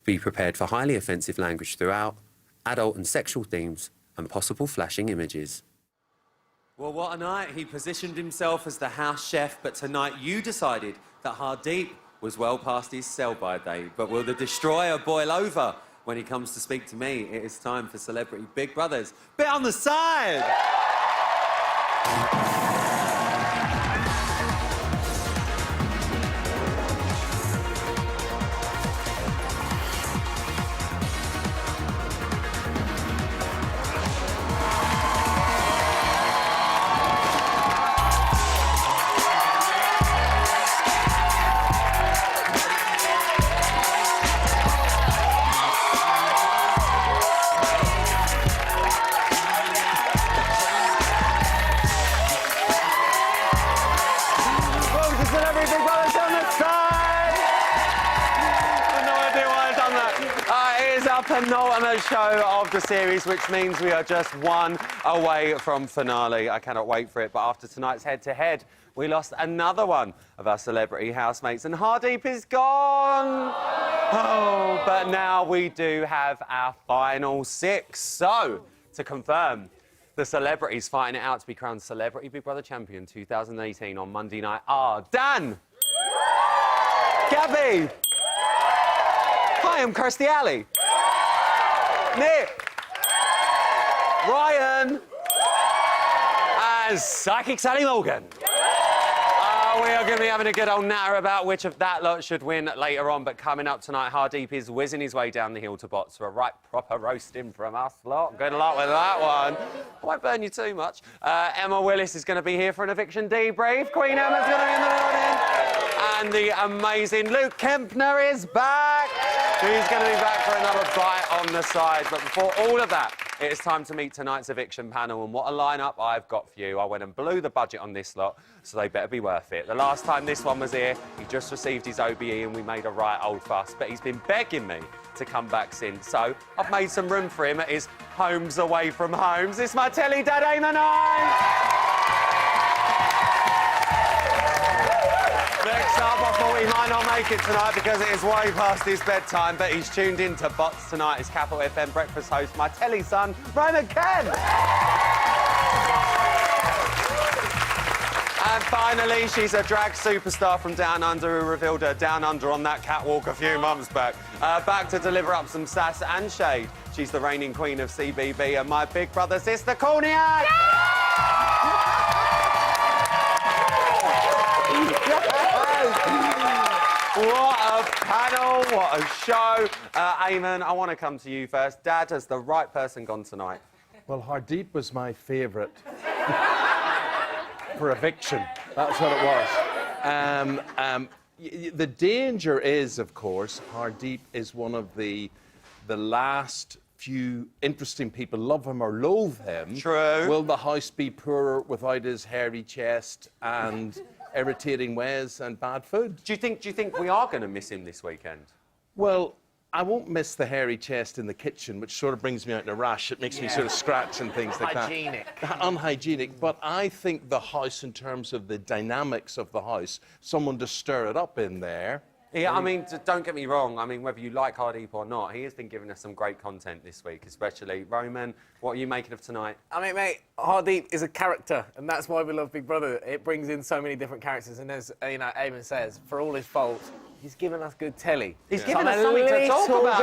Be prepared for highly offensive language throughout, adult and sexual themes, and possible flashing images. Well, what a night. He positioned himself as the house chef, but tonight you decided that Hardeep was well past his sell-by date. But will the destroyer boil over when he comes to speak to me? It is time for Celebrity Big Brothers. Bit on the side! Penultimate show of the series, which means we are just one away from finale. I cannot wait for it, but after tonight's head-to-head, we lost another one of our celebrity housemates, and Hardeep is gone! Oh, but now we do have our final 6. So, to confirm, the celebrities fighting it out to be crowned Celebrity Big Brother Champion 2018 on Monday night are Dan! Gabby! Hi, I'm Kirstie Alley. Nick, Ryan, and Psychic Sally Morgan. We are going to be having a good old natter about which of that lot should win later on, but coming up tonight, Hardeep is whizzing his way down the hill to bots for a right proper roasting from us lot. Good luck with that one. I won't burn you too much. Emma Willis is going to be here for an eviction debrief. Queen Emma's going to be in the building. And the amazing Luke Kempner is back. He's going to be back for another bite on the side. But before all of that, it is time to meet tonight's eviction panel. And what a lineup I've got for you. I went and blew the budget on this lot, so they better be worth it. The last time this one was here, he just received his OBE and we made a right old fuss. But he's been begging me to come back since. So I've made some room for him at his homes away from homes. It's my telly dad, Eamon Hines. Next up, I thought he might not make it tonight because it is way past his bedtime, but he's tuned in to Bots tonight. His Capital FM breakfast host, my telly son, Roman Kent. And finally, she's a drag superstar from Down Under who revealed her Down Under on that catwalk a few months back. Back to deliver up some sass and shade. She's the reigning queen of CBB and my big brother sister, Corniac. What a panel, what a show. Eamon, I want to come to you first. Dad, has the right person gone tonight? Well, Hardeep was my favourite for eviction. That's what it was. The danger is, of course, Hardeep is one of the last few interesting people, love him or loathe him. True. Will the house be poorer without his hairy chest and irritating ways and bad food? Do you think we are going to miss him this weekend? Well, I won't miss the hairy chest in the kitchen, which sort of brings me out in a rash. It makes me sort of scratch and things like that. Unhygienic. But I think the house, in terms of the dynamics of the house, someone to stir it up in there. Yeah, I mean, don't get me wrong. I mean, whether you like Hardeep or not, he has been giving us some great content this week, especially. Roman, what are you making of tonight? I mean, mate, Hardeep is a character, and that's why we love Big Brother. It brings in so many different characters, and as Eamon says, for all his faults, he's given us good telly. He's given us something to talk about,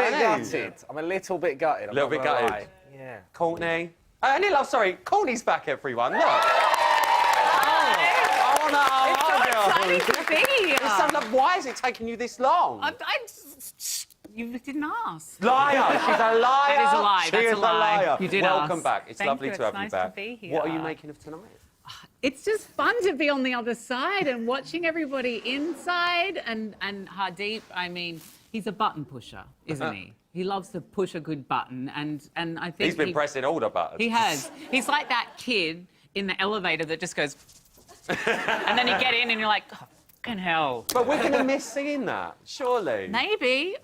I'm a little bit gutted. A little bit gutted. Yeah. Courtney. Sorry, Courtney's back, everyone. Look. It's so exciting to be here. Why is it taking you this long? You didn't ask. Liar! She's a liar! That is a lie. She That's is a lie. liar. You did Welcome ask. back. It's Thank lovely you. to have It's you nice back. to be here. What are you making of tonight? It's just fun to be on the other side and watching everybody inside. And Hardeep, I mean, he's a button pusher, isn't he? He loves to push a good button, and I think he's been pressing all the buttons. He has. He's like that kid in the elevator that just goes, and then you get in and you're like, oh, fucking hell. But we're going to miss seeing that, surely. Maybe.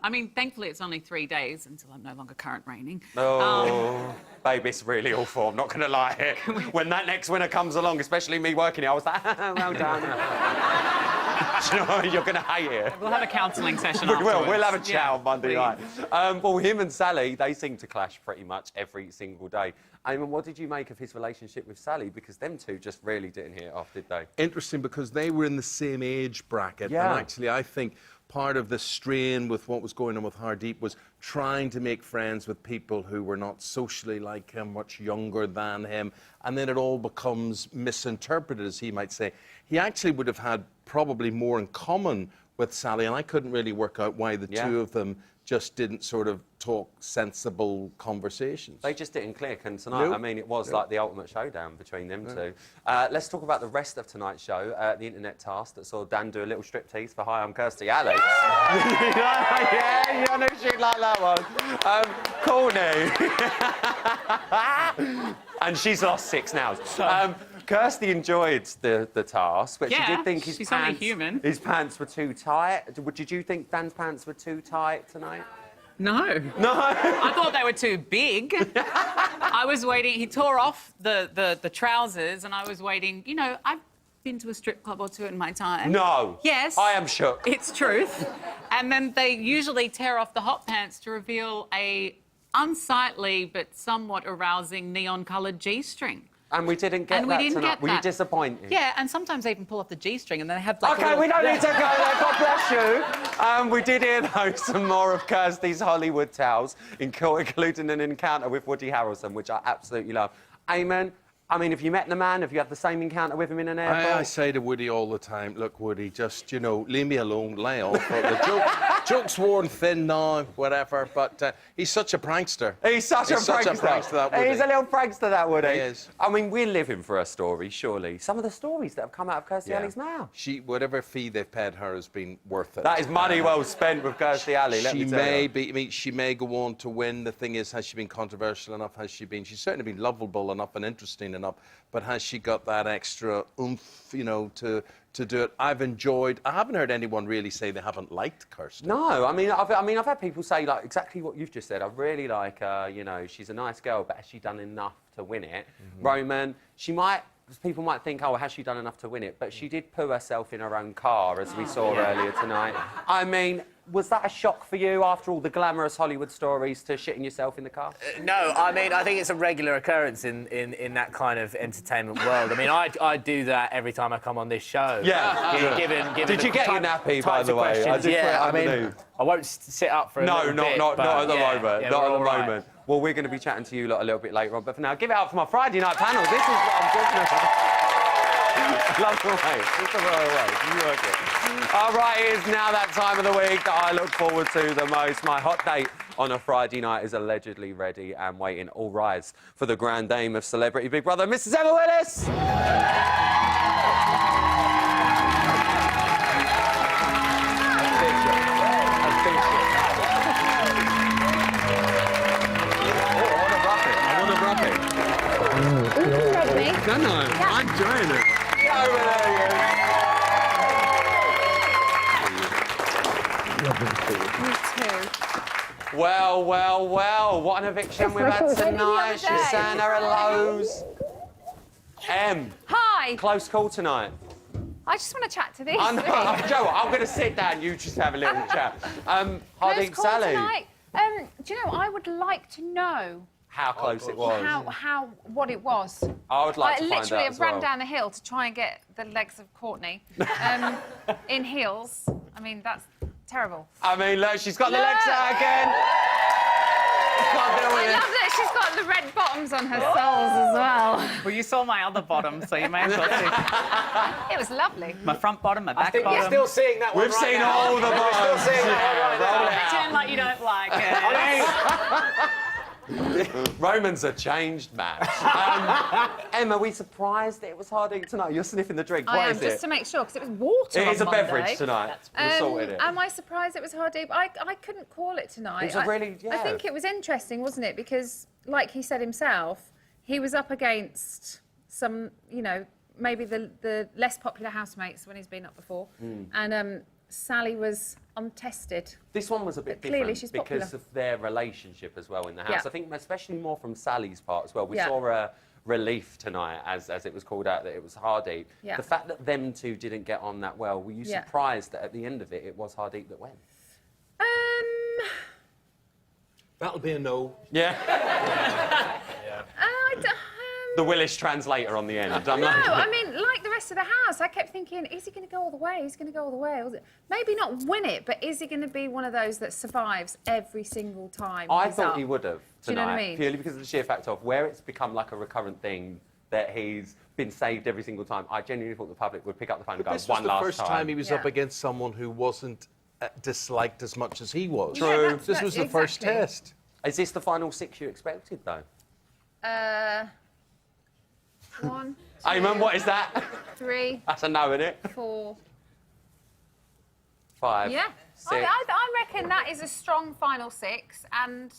I mean, thankfully it's only 3 days until I'm no longer current reigning. Oh, babe, it's really awful. I'm not going to lie. When that next winner comes along, especially me working here, I was like, well done. Do you know what I mean? You're going to hate it. We'll have a counselling session We afterwards. will. We'll have a chat Yeah, on Monday please. night. Well, him and Sally, they seem to clash pretty much every single day. Eamon, what did you make of his relationship with Sally? Because them two just really didn't hit it off, did they? Interesting, because they were in the same age bracket. Yeah. And actually, I think part of the strain with what was going on with Hardeep was trying to make friends with people who were not socially like him, much younger than him, and then it all becomes misinterpreted, as he might say. He actually would have had probably more in common with Sally, and I couldn't really work out why the two of them just didn't sort of talk sensible conversations. They just didn't click, and tonight, Nope. I mean, it was like the ultimate showdown between them two. Let's talk about the rest of tonight's show, the internet task that saw Dan do a little striptease for Hi, I'm Kirstie Alley. Yeah, you know she'd like that one. Courtney. And she's lost 6 now. Kirstie enjoyed the task, but she Yeah, did think she's only human. his pants were too tight. Did you think Dan's pants were too tight tonight? No. No. I thought they were too big. I was waiting. He tore off the trousers, and I was waiting. You know, I've been to a strip club or two in my time. No. Yes. I am shook. It's truth. And then they usually tear off the hot pants to reveal a unsightly but somewhat arousing neon-coloured G-string. And we didn't get And we that didn't tonight. get Were you that. disappointed? Yeah, and sometimes they even pull off the G-string and then they have like. a OK, little- we don't need to go there. God bless you. We did hear, though, some more of Kirstie's Hollywood tales, including an encounter with Woody Harrelson, which I absolutely love. Eamon, I mean, have you met the man? Have you had the same encounter with him in an airport? I say to Woody all the time, look, Woody, just, you know, leave me alone, lay off. The joke's worn thin now, whatever, but he's such a prankster. He's such a prankster. that Woody. He's a little prankster, that Woody. He is. I mean, we're living for a story, surely. Some of the stories that have come out of Kirstie Alley's mouth. Whatever fee they've paid her has been worth it. That is money well spent with Kirstie Alley, let me She tell may you. be, I mean, she may go on to win. The thing is, has she been controversial enough? Has she been? She's certainly been lovable enough and interesting enough, but has she got that extra oomph, you know, to do it? I haven't heard anyone really say they haven't liked Kirstie. No, I mean, I've had people say like exactly what you've just said. I really like her. You know, she's a nice girl, but has she done enough to win it? Roman, people might think, oh, has she done enough to win it? But she did poo herself in her own car, as we saw earlier tonight. I mean, was that a shock for you after all the glamorous Hollywood stories to shitting yourself in the car? No, I mean, I think it's a regular occurrence in that kind of entertainment world. I mean, I do that every time I come on this show. Yeah. Given Did you get your nappy, by types the of way? I questions. did put it Yeah, I mean, underneath. I won't sit up for a No, little not bit, at the but moment. yeah, Not we're at the all right. moment. Well, we're going to be chatting to you lot a little bit later on. But for now, give it up for my Friday night panel. This is what I'm talking about. Love the way. Just the right way. You work it. All right, it is now that time of the week that I look forward to the most. My hot date on a Friday night is allegedly ready and waiting. All rise for the grand dame of Celebrity Big Brother, Mrs. Emma Willis. No, I'm enjoying it. Over there, Well, what an eviction we've had tonight. She's saying her hellos. Em, Hi. close call tonight. I just want to chat to these. I know, Joe, I'm going to sit down, you just have a little chat. Close Hardeep, call Sally, tonight. Do you know? I would like to know how close it was. what it was. I would like to find literally out as ran well. down the hill to try and get the legs of Courtney in heels. I mean, that's terrible. I mean, look, she's got the Look. legs out again. Can't deal I with love it. that she's got the red bottoms on her soles as well. Well, you saw my other bottom, so you may as well see It was lovely. my front bottom, my I back think bottom. you're still seeing that one We've right seen now. all the We're bottoms. still seeing that one right Roll now. it out. Pretend like you don't like it. Roman's a changed man. Emma, are we surprised that it was Hardeep tonight? You're sniffing the drink. I What am, is just it? to make sure, because it was water It on is a Monday. beverage tonight. We've sorted it. Am I surprised it was Hardeep? I couldn't call it tonight. It was a really, I think yeah. it was interesting, wasn't it? Because, like he said himself, he was up against some, you know, maybe the less popular housemates when he's been up before. And Sally was untested. This one was a bit But clearly different she's because popular. of their relationship as well in the house. Yeah. I think especially more from Sally's part as well. We Yeah. saw her relief tonight, as it was called out, that it was Hardeep. Yeah. The fact that them two didn't get on that well, were you Yeah. surprised that at the end of it, it was Hardeep that went? That'll be a no. Yeah. I don't, The Willis translator on the end. I'm no, like, I mean, like the rest of the house, I kept thinking, is he going to go all the way? Is he going to go all the way? Maybe not win it, but is he going to be one of those that survives every single time? I he's thought up? he would have tonight, Do you know what I mean? purely because of the sheer fact of where it's become like a recurrent thing that he's been saved every single time. I genuinely thought the public would pick up the phone and go, This was one the last first time. time he was Yeah. up against someone who wasn't disliked as much as he was. Yeah, True. This was the first exactly. test. Is this the final 6 you expected, though? 1, Eamon, what is that? 3, That's a no, isn't it? 4. 5. Yeah, 6. I reckon that is a strong final 6, and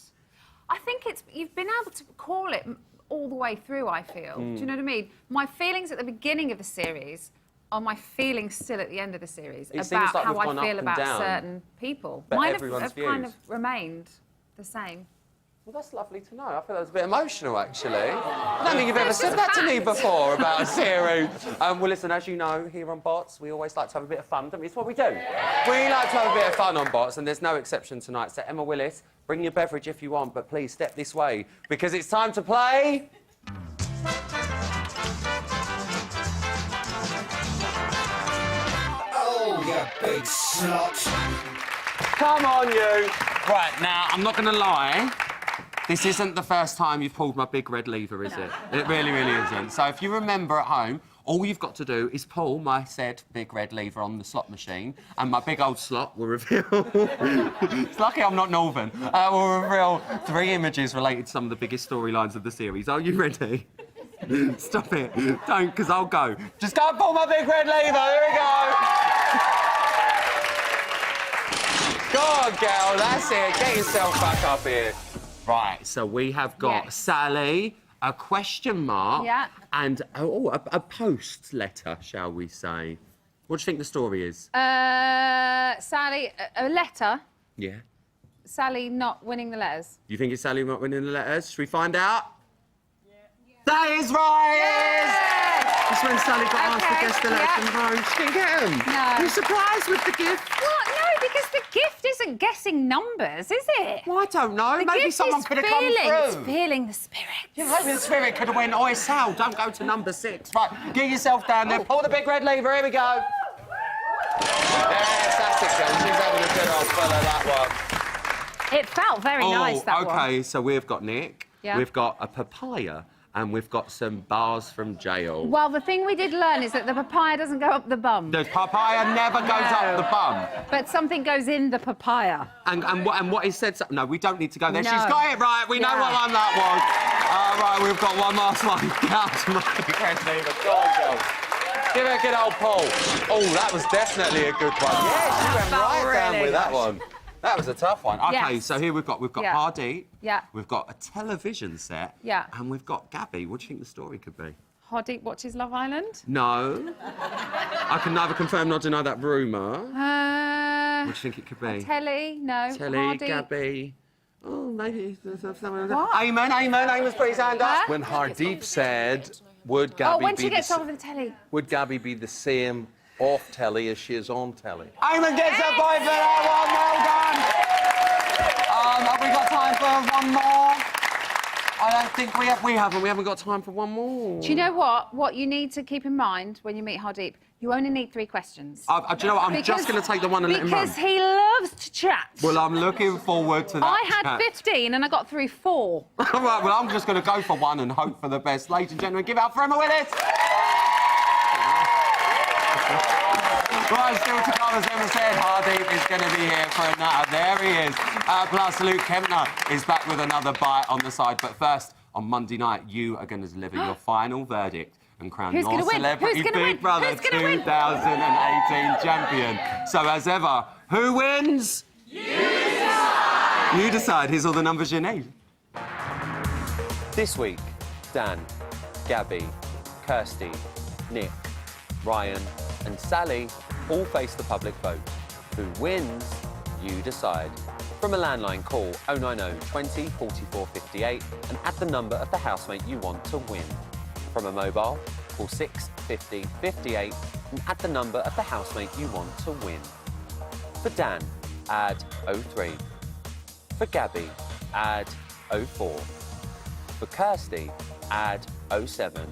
I think you've been able to call it all the way through. I feel. Do you know what I mean? My feelings at the beginning of the series are my feelings still at the end of the series It seems about like how we've gone I up feel and about down, certain people. but Mine everyone's have kind views. of remained the same. Well, that's lovely to know. I feel that was a bit emotional, actually. I don't think you've ever It's said just that to me fact. before about a series. Well, listen, as you know, here on Bots, we always like to have a bit of fun, don't we? It's what we do. We like to have a bit of fun on Bots, and there's no exception tonight. So, Emma Willis, bring your beverage if you want, but please step this way, because it's time to play... Oh, you big slot. Come on, you. Right, now, I'm not going to lie. This isn't the first time you've pulled my big red lever, is it? It really, really isn't. So if you remember at home, all you've got to do is pull my said big red lever on the slot machine, and my big old slot will reveal... It's lucky I'm not Northern. Will reveal 3 images related to some of the biggest storylines of the series. Are you ready? Stop it. Don't, because I'll go. Just go and pull my big red lever. Here we go. Go on, girl. That's it. Get yourself back up here. Right, so we have got Yes. Sally, a question mark, Yeah. and a post letter, shall we say. What do you think the story is? Sally, a letter. Yeah. Sally not winning the letters. You think it's Sally not winning the letters? Should we find out? That is right! That's when Sally got asked to Okay, guess the letters yeah. from home. She didn't get them. No. You're surprised with the gift? What? No, because the gift isn't guessing numbers, is it? Well, I don't know. The Maybe gift someone is could have come feeling. through. It's feeling the spirit. Maybe the spirit could have went, oi, Sal, don't go to number 6. Right, get yourself down there, pull the big red lever, here we go. Yes, that's it, girl. She's having a good old pull of that one. It felt very nice, that one. okay, so we've got Nick, Yeah. we've got a papaya, and we've got some bars from jail. Well, the thing we did learn is that the papaya doesn't go up the bum, The papaya never goes up the bum. but something goes in the papaya. And what he said... No, we don't need to go there. No. She's got it right. We know Yeah. what one that was. All right, we've got one last one. Out to my big red lever. Go on, girl. Give it a good old pull. Oh, that was definitely a good one. Yeah, she went felt right down really with that good. one. That was a tough one. Okay, Yes. so here we've got Yeah. Hardeep. Yeah. We've got a television set. Yeah. And we've got Gabby. What do you think the story could be? Hardeep watches Love Island. No. I can neither confirm nor deny that rumour. What do you think it could be? Telly, no. Telly, Hardeep. Gabby. Oh, maybe. What? Amen. Amos put his hand up. Huh? When Hardeep said, would Gabby Oh, when be she gets the, on with the telly. would Gabby be the same off telly as she is on telly? Eamon gets a point for that one. Well done. Have we got time for one more? I don't think we have. We haven't got time for one more. Do you know what? What you need to keep in mind when you meet Hardeep, you only need 3 questions. Do you know what? I'm just going to take the one and let him run. Because he loves to chat. Well, I'm looking forward to that. I had chat. 15 and I got through 4. All right, well, I'm just going to go for one and hope for the best. Ladies and gentlemen, give it up for Emma Willis. Right, still to come, as Emma said, Hardeep is going to be here for another. There he is. Plus, Luke Kempner is back with another bite on the side. But first, on Monday night, you are going to deliver your final verdict and crown Who's your gonna win? Celebrity Who's gonna Big win? Brother Who's gonna win? 2018 champion. So, as ever, who wins? You decide. You decide. Here's all the numbers you need. This week, Dan, Gabby, Kirsty, Nick, Ryan and Sally all face the public vote. Who wins, you decide. From a landline, call 090 20 44 58 and add the number of the housemate you want to win. from a mobile, call 650 58 and add the number of the housemate you want to win. For Dan, add 03. For Gabby, add 04. For Kirsty, add 07.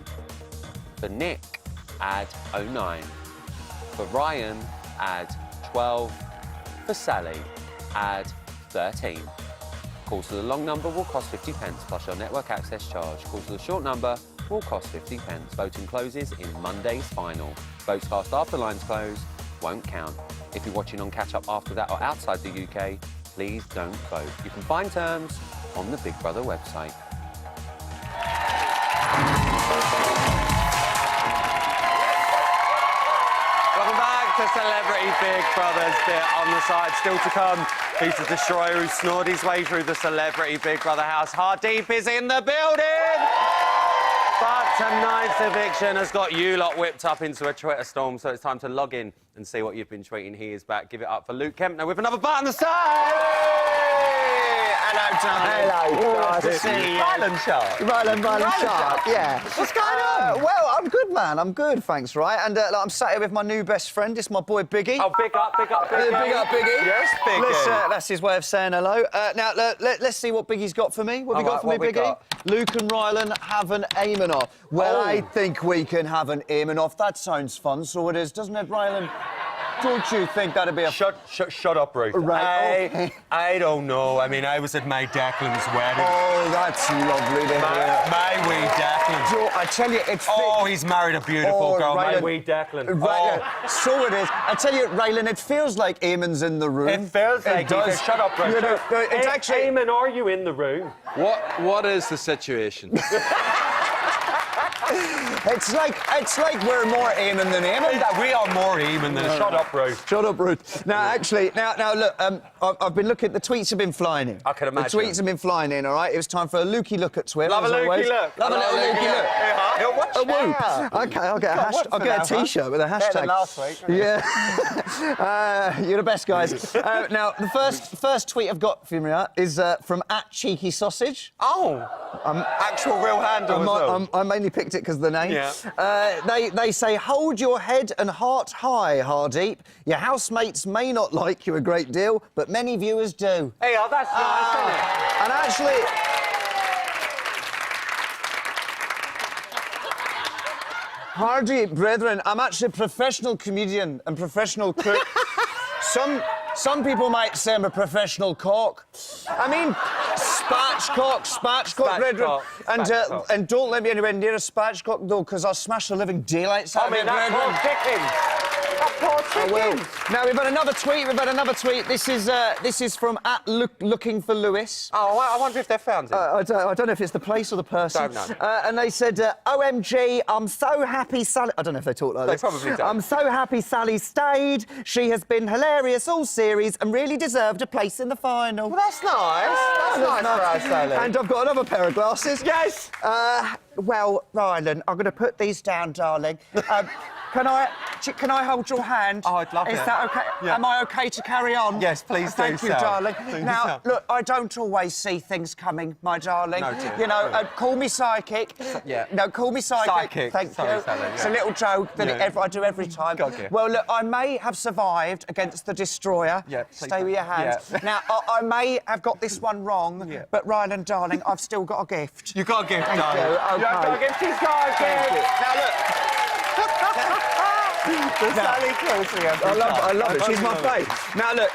For Nick, add 09. For Ryan, add 12. For Sally, add 13. Calls to the long number will cost 50 pence plus your network access charge. Calls to the short number will cost 50 pence. Voting closes in Monday's final. Votes cast after lines close won't count. If you're watching on catch up after that or outside the UK, please don't vote. You can find terms on the Big Brother website. Welcome back to Celebrity Big Brother's bit on the side. Still to come, who's the destroyer who snored his way through the Celebrity Big Brother house. Hardeep is in the building! But tonight's eviction has got you lot whipped up into a Twitter storm, so it's time to log in and see what you've been tweeting. He is back. Give it up for Luke Kempner with another butt on the side! Hello, Tom. Hello, nice to see you. Ryland Sharp. Ryland Sharp, yeah. What's going on? Well, I'm good, man. I'm good, thanks, right? And I'm sat here with my new best friend. It's my boy Biggie. Oh, big up, Biggie. Big up, Biggie. Yes, Biggie. That's his way of saying hello. Now, let's see what Biggie's got for me. What have you got for me, Biggie? Luke and Ryland have an aiming off. Well, I think we can have an aiming off. That sounds fun, so it is, doesn't it, Ryland? Don't you think that'd be a... Shut up, Ruth. Right, okay. I don't know. I mean, I was at my Declan's wedding. Oh, that's lovely to hear. My wee Declan. Joe, I tell you, it's... Oh, he's married a beautiful girl, Ryland. my wee Declan. Right, Oh. so it is. I tell you, Ryland, it feels like Eamon's in the room. It feels like does. Shut up, Ruth. You know, it's actually... Eamon, are you in the room? What is the situation? It's like we're more Eamon than Eamon. We are more Eamon than... Shut up, Ruth. Shut up, Ruth. Now, actually, now look, I've been looking... The tweets have been flying in. I can imagine. The tweets have been flying in, all right? It was time for a lookie look at Twitter, Love a as lookie always. look. Love a little lookie look. Yeah, watch A woo. out. OK, I'll get a hashtag. I'll get a T-shirt with a hashtag. Better than last week. Yeah. You're the best, guys. Now, the first tweet I've got for you is from @CheekySausage. Oh. Actual real handle as well. I mainly picked it because of the name. Yeah. They say, hold your head and heart high, Hardeep. Your housemates may not like you a great deal, but many viewers do. Hey, oh, that's nice, isn't it? And actually... Hardeep, brethren, I'm actually a professional comedian and professional cook. Some people might say I'm a professional cock. I mean, spatchcock, brethren. And don't let me anywhere near a spatchcock, though, because I'll smash the living daylights out of it, brethren. That poor chicken. I will. Now, we've had another tweet. This is from @LookingForLewis. Oh, I wonder if they found it. I don't know if it's the place or the person. Don't know. And they said, OMG, I'm so happy Sally... I don't know if they talk like this. They probably don't. I'm so happy Sally stayed. She has been hilarious all series and really deserved a place in the final. Well, that's nice. That's nice for us, Sally. And I've got another pair of glasses. Yes. Well, Ryland, I'm going to put these down, darling. Can I hold your hand? Oh, I'd love it. Is that okay? Yeah. Am I okay to carry on? Yes, please do Thank you, so. darling. Please Now, do. look, I don't always see things coming, my darling. No, dear. You know, call me psychic. Yeah. No, call me psychic. Psychic. Thank Sorry, you. Sally, It's a yeah. little joke that Yeah. I do every time. Got you. Well, look, I may have survived against the destroyer. Yeah, please Stay with your hands. Yeah. Now, I may have got this one wrong, Yeah. but Ryland, darling, I've still got a gift. You got a gift, Thank darling. you. Okay. You got a gift. She's got a gift. Now, look. Sally kills me every I love time. it. She's my fave. Now, look,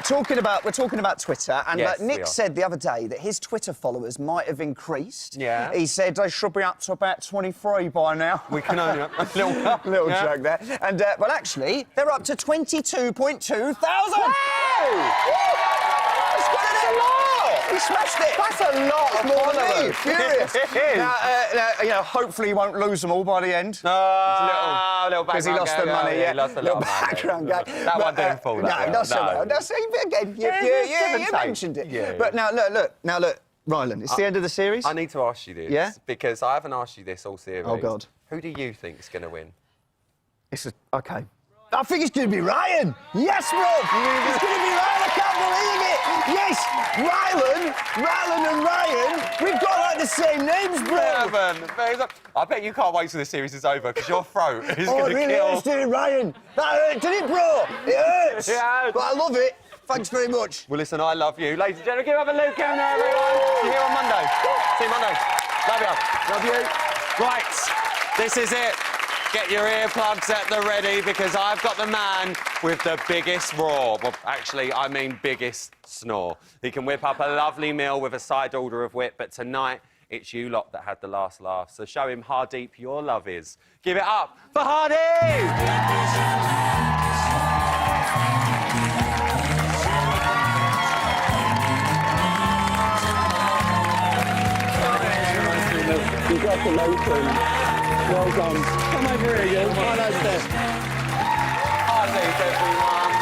we're talking about Twitter, and Yes, we Nick are. said the other day that his Twitter followers might have increased. Yeah. He said they should be up to about 23 by now. We can only... Little Yeah. joke there. And, well, actually, they're up to 22,200. That's a lot! He smashed it! That's a lot of More than me. followers. Furious. It is. Now, you know, hopefully he won't lose them all by the end. little Because he lost the money, yeah. He lost a little lot of money. background gag. That one didn't fall that No, well. that's again. You mentioned it. Yeah. But now look, Ryland. It's the end of the series. I need to ask you this. Yeah? Because I haven't asked you this all series. Oh, God. Who do you think is going to win? Okay. I think it's going to be Ryan. Yes, bro. It's going to be Ryan. I can't believe it! Yes! Rylan and Ryan, we've got like the same names, bro! I bet you can't wait till the series is over because your throat is Oh, going it to really kill. hurts, didn't it, Ryan? That hurt, didn't it, bro? It hurts! Yeah. But I love it. Thanks very much. Well, listen, I love you. Ladies and gentlemen, give up a Luke Campbell, everyone. See you here on Monday. See you Monday. Love you. Love you. Right, this is it. Get your earplugs at the ready because I've got the man with the biggest roar. Well, actually, I mean biggest snore. He can whip up a lovely meal with a side order of whip, but tonight it's you lot that had the last laugh. So show him how deep your love is. Give it up for Hardy! Congratulations. Well done. Come over here, you. Right over there. Hardy, everyone.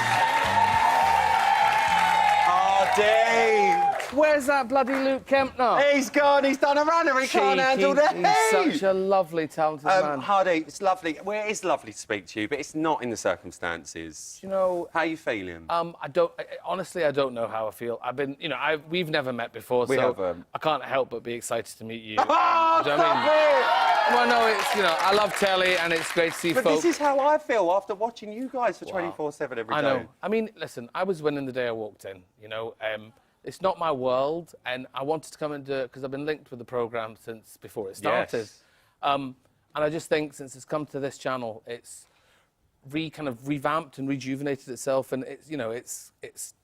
Hardy! Where's that bloody Luke Kempner? He's gone. He's done a runner. He can't handle the heat. He's such a lovely, talented man. Hardy, it's lovely. Well, it is lovely to speak to you, but it's not in the circumstances. You know, How are you feeling? honestly, I don't know how I feel. I've been, you know, we've never met before, We so haven't. I can't help but be excited to meet you. Oh, Do you know what I mean? stop it! Well, no, it's, you know, I love telly and it's great to see But folk. this is how I feel after watching you guys for 24/7 every day. I know. I mean, listen, I was winning the day I walked in, you know. It's not my world, and I wanted to come and do it because I've been linked with the programme since before it started. Yes. And I just think since it's come to this channel, it's kind of revamped and rejuvenated itself, and it's, you know, it's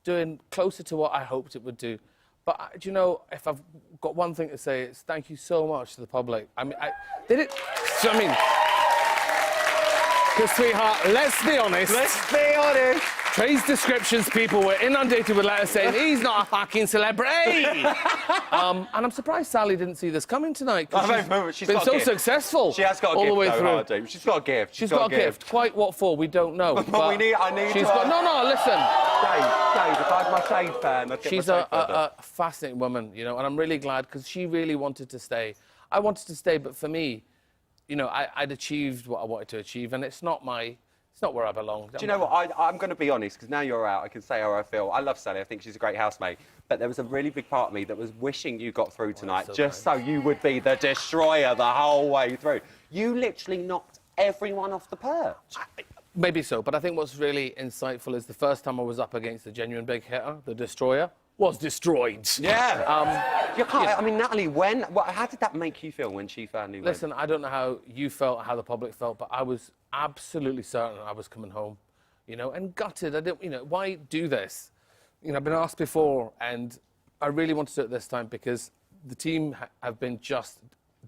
doing closer to what I hoped it would do. But do you know, if I've got one thing to say, it's thank you so much to the public. I mean, did it? So, I mean, because sweetheart, let's be honest. Let's be honest. Trey's descriptions, people were inundated with letters saying he's not a fucking celebrity. And I'm surprised Sally didn't see this coming tonight. 'Cause she's been got a so gift. successful. She has got a all gift, the way though, through. Hardy. She's got a gift. She's got a gift. Quite what for? We don't know. But I need she's to, got. No, listen. Shade. If I had my Shade fan, I'd get She's my Shade fan. a fascinating woman, you know, and I'm really glad because she really wanted to stay. I wanted to stay, but for me, you know, I'd achieved what I wanted to achieve, and it's not where I belong. Do you know what? I'm going to be honest, because now you're out, I can say how I feel. I love Sally. I think she's a great housemate. But there was a really big part of me that was wishing you got through tonight, just so you would be the destroyer the whole way through. You literally knocked everyone off the perch. Maybe so, but I think what's really insightful is the first time I was up against the genuine big hitter, the destroyer, was destroyed. Yeah. You can't. I mean, Natalie, how did that make you feel when she finally went? Listen, I don't know how you felt, how the public felt, but I was absolutely certain I was coming home, you know, and gutted. I didn't, you know, why do this? You know, I've been asked before, and I really want to do it this time because the team have been just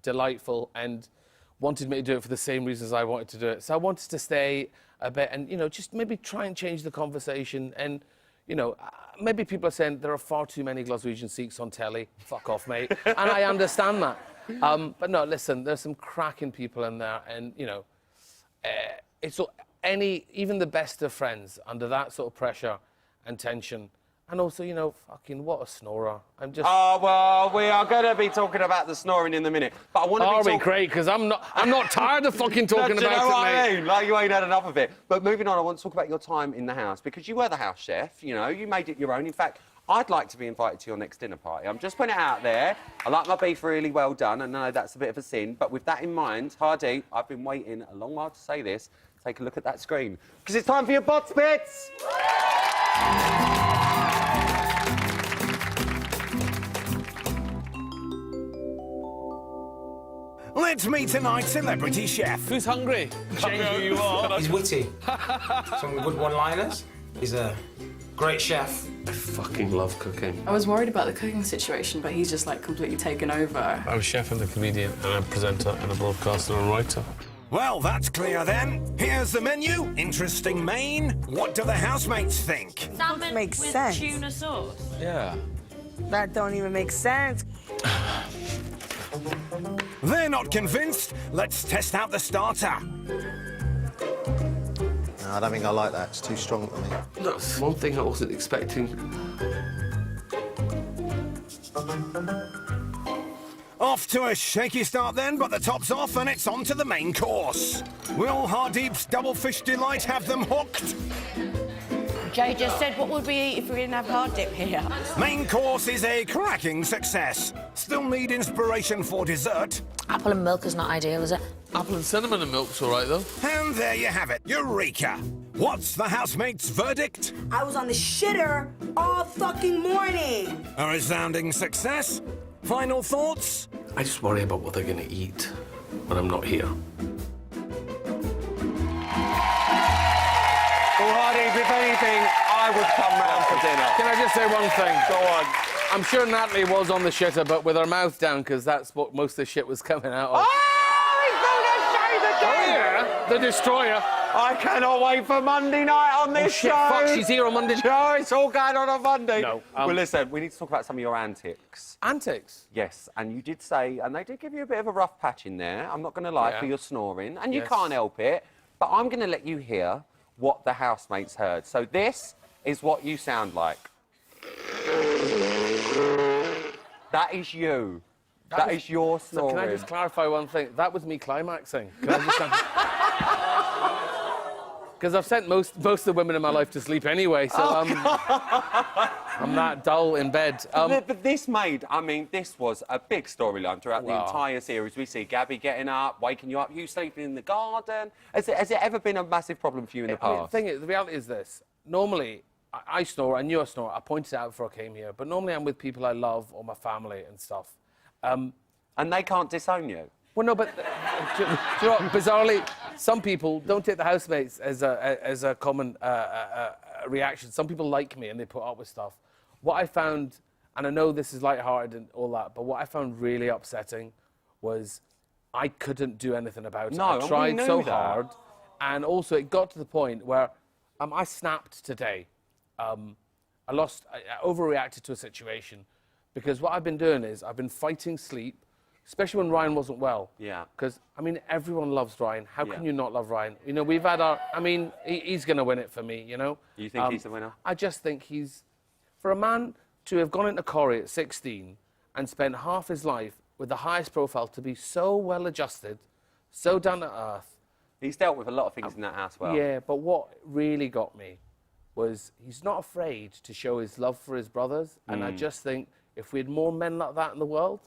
delightful and wanted me to do it for the same reasons I wanted to do it. So I wanted to stay a bit and, you know, just maybe try and change the conversation and, you know, maybe people are saying there are far too many Glaswegian Sikhs on telly. Fuck off, mate. And I understand that. But no, listen, there's some cracking people in there, and you know, even the best of friends under that sort of pressure and tension. And also, you know, fucking what a snorer. I'm just. Oh, well, we are going to be talking about the snoring in a minute. But I want to be Are we great? Because I'm not tired of fucking talking Do you about know what it, I mate. mean? Like, you ain't had enough of it. But moving on, I want to talk about your time in the house, because you were the house chef, you know, you made it your own. In fact, I'd like to be invited to your next dinner party. I'm just putting it out there. I like my beef really well done. I know that's a bit of a sin, but with that in mind, Hardy, I've been waiting a long while to say this. Take a look at that screen, because it's time for your box bits. Let's meet tonight's celebrity chef. Who's hungry? Change who you are. He's witty. Some good one-liners. He's a great chef. I fucking love cooking. I was worried about the cooking situation, but he's just like completely taken over. I'm a chef and a comedian and a presenter and a broadcaster and a writer. Well, that's clear then. Here's the menu. Interesting main. What do the housemates think? Salmon makes with sense. tuna sauce. Yeah. That don't even make sense. They're not convinced. Let's test out the starter. No, I don't think I like that. It's too strong for me. That's one thing I wasn't expecting. Off to a shaky start then, but the top's off and it's on to the main course. Will Hardeep's Double Fish Delight have them hooked? Jay just said, what would we eat if we didn't have hard dip here? Main course is a cracking success. Still need inspiration for dessert. Apple and milk is not ideal, is it? Apple and cinnamon and milk's all right, though. And there you have it, Eureka! What's the housemate's verdict? I was on the shitter all fucking morning. A resounding success? Final thoughts? I just worry about what they're going to eat when I'm not here. Well, Hardy, if anything, I would come round for dinner. Can I just say one thing? Go on. I'm sure Natalie was on the shitter, but with her mouth down, because that's what most of the shit was coming out of. Oh, he's going to shave again! Yeah, the Destroyer. I cannot wait for Monday night on this shit, show. fuck, she's here on Monday. No, it's all going on Monday. No. Well, listen, we need to talk about some of your antics. Antics? Yes, and you did say, and they did give you a bit of a rough patch in there, I'm not going to lie, Yeah. for your snoring, and you Yes. can't help it, but I'm going to let you hear what the housemates heard. So this is what you sound like. That is you. That is your snoring. Can I just clarify one thing? That was me climaxing. Can I just... Because I've sent most of the women in my life to sleep anyway, so I'm that dull in bed. But this made, I mean, this was a big storyline throughout the Wow. entire series. We see Gabby getting up, waking you up, you sleeping in the garden. Has it ever been a massive problem for you in the I mean, past? the reality is this. Normally, I snore, I knew I snore. I pointed it out before I came here. But normally I'm with people I love or my family and stuff. And they can't disown you? Well, no, but do you know what? Bizarrely, some people don't take the housemates as a common reaction. Some people like me and they put up with stuff. What I found, and I know this is lighthearted and all that, but what I found really upsetting was I couldn't do anything about it. No, I tried we knew so that. hard, and also it got to the point where I snapped today. I overreacted to a situation because what I've been doing is I've been fighting sleep. Especially when Ryan wasn't well. Yeah. Because, I mean, everyone loves Ryan. How Yeah. can you not love Ryan? You know, we've had our... I mean, he's going to win it for me, you know? You think he's the winner? I just think he's... For a man to have gone into Corrie at 16 and spent half his life with the highest profile to be so well-adjusted, so down to earth... He's dealt with a lot of things in that house well. Yeah, but what really got me was he's not afraid to show his love for his brothers. And I just think if we had more men like that in the world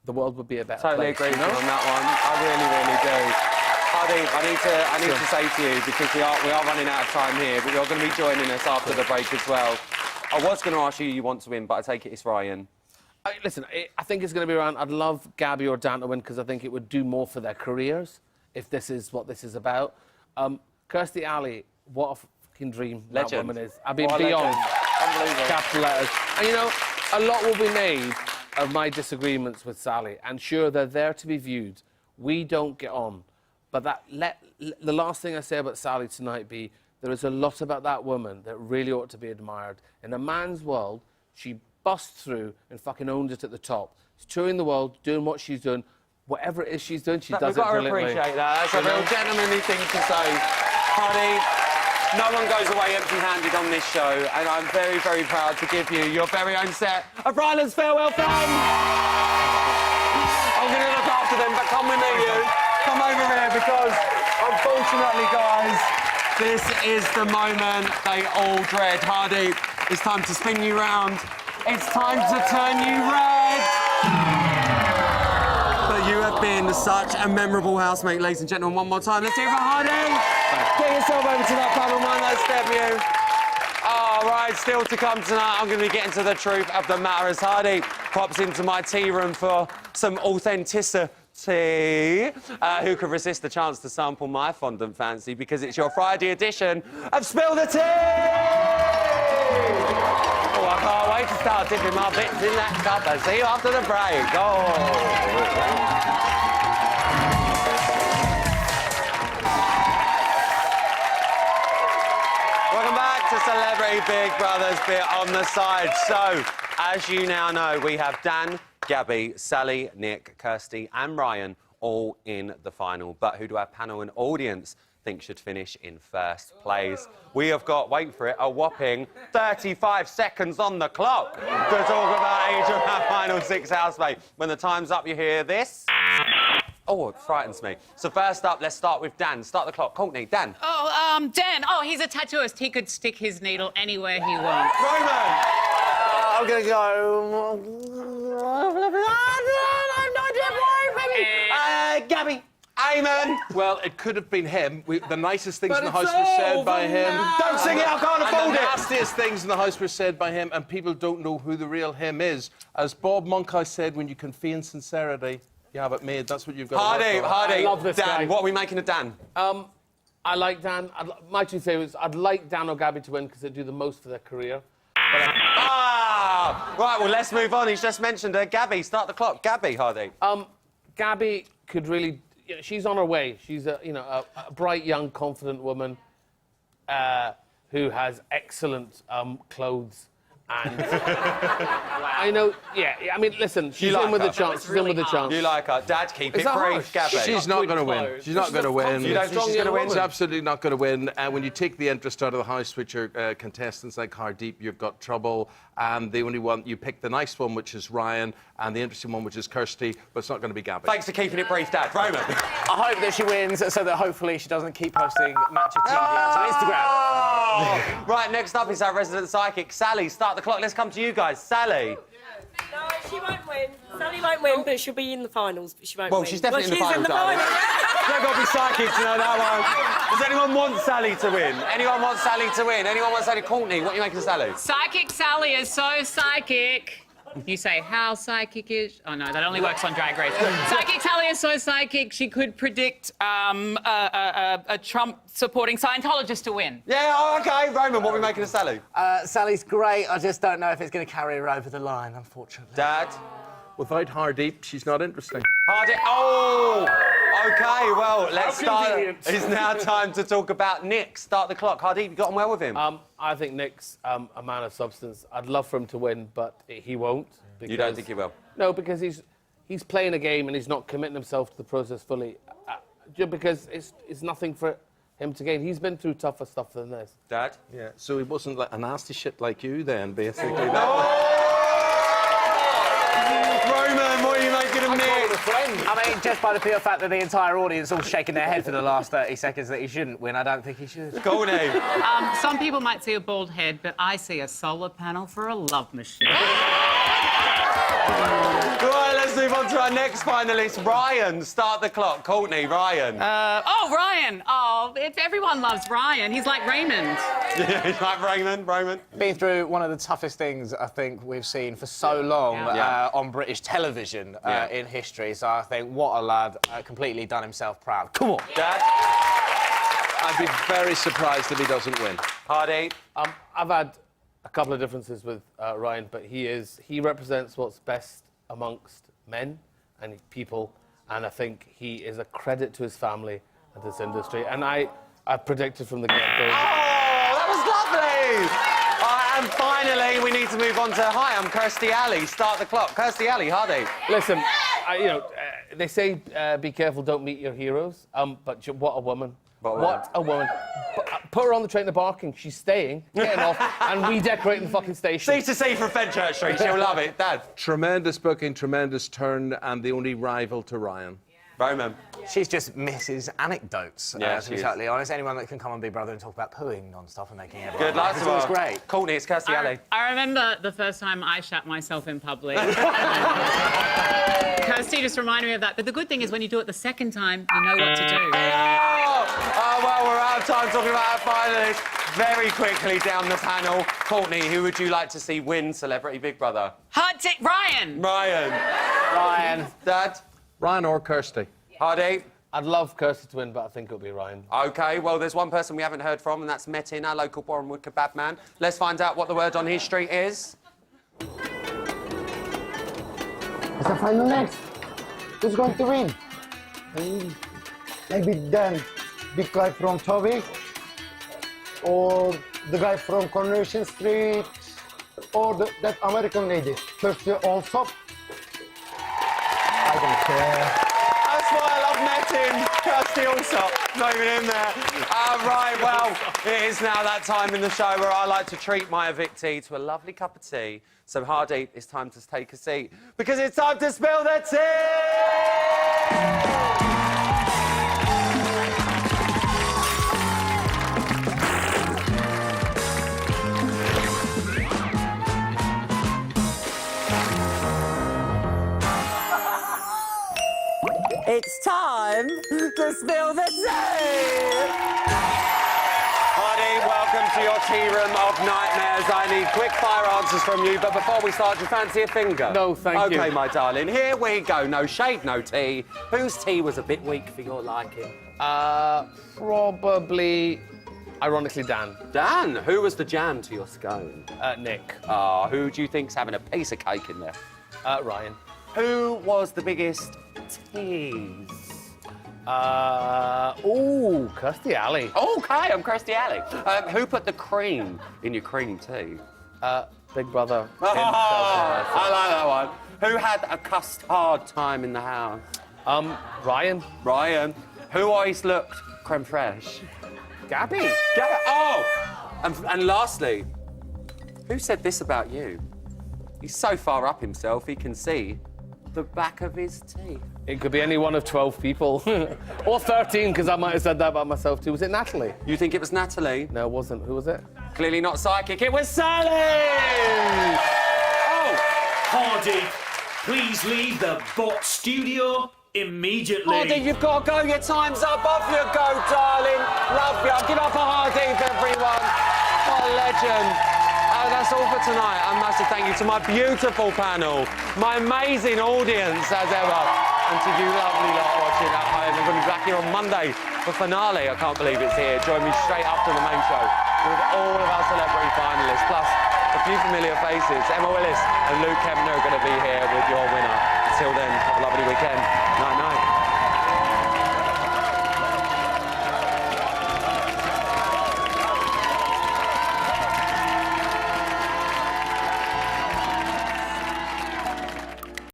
would be a better Totally place. agree with you on that one. I really, really do. Hardy, I need to say to you, because we are running out of time here, but you're going to be joining us after the break as well. I was going to ask you want to win, but I take it it's Ryan. Listen, I think it's going to be around. I'd love Gabby or Dan to win because I think it would do more for their careers if this is what this is about. Kirstie Alley, what a fucking dream that Legend. woman is. I mean, What a beyond legend. Unbelievable. capital letters. And, you know, a lot will be made of my disagreements with Sally, and sure, they're there to be viewed. We don't get on. But the last thing I say about Sally tonight be, there is a lot about that woman that really ought to be admired. In a man's world, she busts through and fucking owns it at the top. She's touring the world, doing what she's doing. Whatever it is she's doing, she does it brilliantly. We've got to appreciate that. That's a real gentlemanly thing to say. Hardy, no one goes away empty-handed on this show, and I'm very, very proud to give you your very own set of Ryland's Farewell Fam. I'm going to look after them, but come with me, you. Come over here, because, unfortunately, guys, this is the moment they all dread. Hardy, it's time to spin you round. It's time to turn you red. But you have been such a memorable housemate, ladies and gentlemen. One more time, let's hear it for Hardy. Get yourself over to that panel, man. That's debut. All right, still to come tonight, I'm going to be getting to the truth of the matter as Hardy pops into my tea room for some authenticity. Who could resist the chance to sample my fondant fancy, because it's your Friday edition of Spill the Tea! Oh, I can't wait to start dipping my bits in that cup. I'll see you after the break. Oh. Welcome back to Celebrity Big Brother's bit on the side. So, as you now know, we have Dan, Gabby, Sally, Nick, Kirstie and Ryan all in the final. But who do our panel and audience think should finish in first place? We have got, wait for it, a whopping 35 seconds on the clock to talk about each of our final 6 housemates. When the time's up, you hear this. Oh, it frightens me. So first up, let's start with Dan. Start the clock. Courtney, Dan. Oh, Dan. Oh, he's a tattooist. He could stick his needle anywhere he wants. Roman! I'm gonna go. Gabby. Eamon! Well, it could have been him. The nicest things in the house were said by him. Don't sing it, I can't afford And the it. nastiest things in the house were said by him, and people don't know who the real him is. As Bob Monkhouse said, when you can feign sincerity, you have it made. That's what you've got to work on. Hardy. I love this Dan, guy. what are we making of Dan? I like Dan. My two favourites. I'd like Dan or Gabby to win because they do the most for their career. Right, well, let's move on. He's just mentioned her. Gabby, start the clock. Gabby, Hardy. Gabby could really... You know, she's on her way. She's a bright, young, confident woman who has excellent clothes. And I know, I mean, listen, she's in with a chance. She's in with a chance. You like her. Dad, keep it brief, Gabby. She's not going to win. She's not going to win. You don't think she's going to win? She's absolutely not going to win. And when you take the interest out of the house, which are contestants like Hardeep, you've got trouble. And the only one, you pick the nice one, which is Ryan, and the interesting one, which is Kirsty, but it's not going to be Gabby. Thanks for keeping it brief, Dad. Roman. I hope that she wins so that hopefully she doesn't keep posting match of TV on Instagram. Right, next up is our resident psychic, Sally. Start the clock. Let's come to you guys. Sally. No, she won't win. Sally won't win, but she'll be in the finals, but she won't win. Well, she's definitely she's in the finals. You've got to be psychic to know that one. Does anyone want Sally to win? Anyone want Sally to win? Anyone want Sally? Courtney, what are you making of Sally? Psychic Sally is so psychic. You say, how psychic is... Oh, no, that only works on Drag Race. Psychic Sally is so psychic, she could predict a Trump-supporting Scientologist to win. Yeah, oh, OK. Roman, what are we making of Sally? Sally's great. I just don't know if it's going to carry her over the line, unfortunately. Dad? Without Hardeep, she's not interesting. Hardy. Oh! OK, well, let's start. It's now time to talk about Nick. Start the clock. Hardeep, you got on well with him? I think Nick's a man of substance. I'd love for him to win, but he won't. You don't think he will? No, because he's playing a game and he's not committing himself to the process fully. Just because it's nothing for him to gain. He's been through tougher stuff than this. Dad? Yeah, so he wasn't like a nasty shit like you then, basically. Roman, what are you making of Nick? I mean, just by the pure fact that the entire audience all shaking their head for the last 30 seconds that he shouldn't win, I don't think he should. Courtney. Some people might see a bald head, but I see a solar panel for a love machine. Right, let's move on to our next finalist, Ryan. Start the clock. Courtney, Ryan. Ryan. Oh, everyone loves Ryan. He's like Raymond. He's like Raymond. Roman. Been through one of the toughest things I think we've seen for so long on British television in history. So I think, what a lad, completely done himself proud. Come on. Dad? I'd be very surprised if he doesn't win. Hardy? I've had a couple of differences with Ryan, but he represents what's best amongst men and people, and I think he is a credit to his family and this industry. And I predicted from the get-go. Oh, that was lovely! And finally, we need to move on to, hi, I'm Kirsty Alley. Start the clock. Kirsty Alley, Hardy. Listen, they say be careful, don't meet your heroes, but what a woman. What a woman. Put her on the train to Barking. She's staying, getting off, and redecorating the fucking station. C2C from Fenchurch Street. She'll love it. Dad? Tremendous booking, tremendous turn, and the only rival to Ryan. Roman. She's just Mrs. Anecdotes, to be totally honest. Anyone that can come on Big Brother and talk about pooing non-stop and making everyone Good luck to her. It's great. Courtney, it's Kirsty Alley. I remember the first time I shat myself in public. Kirsty just reminded me of that. But the good thing is when you do it the second time, you know what to do. Oh, well, we're out of time talking about our finalists. Very quickly down the panel. Courtney, who would you like to see win Celebrity Big Brother? Ryan. Ryan. Dad? Ryan or Kirsty? Hardy? I'd love Kirsty to win, but I think it'll be Ryan. OK, well, there's one person we haven't heard from, and that's Metin, our local Bournemouth kebab man. Let's find out what the word on his street is. It's the final next. Who's going to win? Maybe Dan, big guy from Toby, or the guy from Coronation Street, or that American lady, Kirsty Allsop. I don't care. That's why I love Metin. Kirsty Allsop, not even in there. Right, well, it is now that time in the show where I like to treat my evictee to a lovely cup of tea. So, Hardy, it's time to take a seat, because it's time to spill the tea! It's time to spill the tea! Hardy, welcome to your tea room of nightmares. I need quick fire answers from you, but before we start, do you fancy a finger? No, thank you. Okay, my darling, here we go. No shade, no tea. Whose tea was a bit weak for your liking? Probably, ironically, Dan. Dan? Who was the jam to your scone? Nick. Who do you think's having a piece of cake in there? Ryan. Who was the biggest tease? Kirstie Alley. Okay, I'm Kirstie Alley. Who put the cream in your cream tea? Big Brother. I like that one. Who had a cussed hard time in the house? Ryan. Ryan. Who always looked creme fraiche? Gabby. Oh! And lastly, who said this about you? He's so far up himself, he can see the back of his teeth. It could be any one of 12 people. Or 13, because I might have said that about myself too. Was it Natalie? You think it was Natalie? No, it wasn't. Who was it? Clearly not psychic, it was Sally! Oh! Hardy, please leave the bot studio immediately. Hardy, you've got to go. Your time's up. Off you go, darling. Love you. Give up for Hardy, everyone. What a legend. That's all for tonight. A massive thank you to my beautiful panel, my amazing audience as ever, and to you lovely lot watching at home. We're going to be back here on Monday for finale. I can't believe it's here. Join me straight after the main show with all of our celebrity finalists, plus a few familiar faces. Emma Willis and Luke Kempner are going to be here with your winner. Until then, have a lovely weekend. Night, night.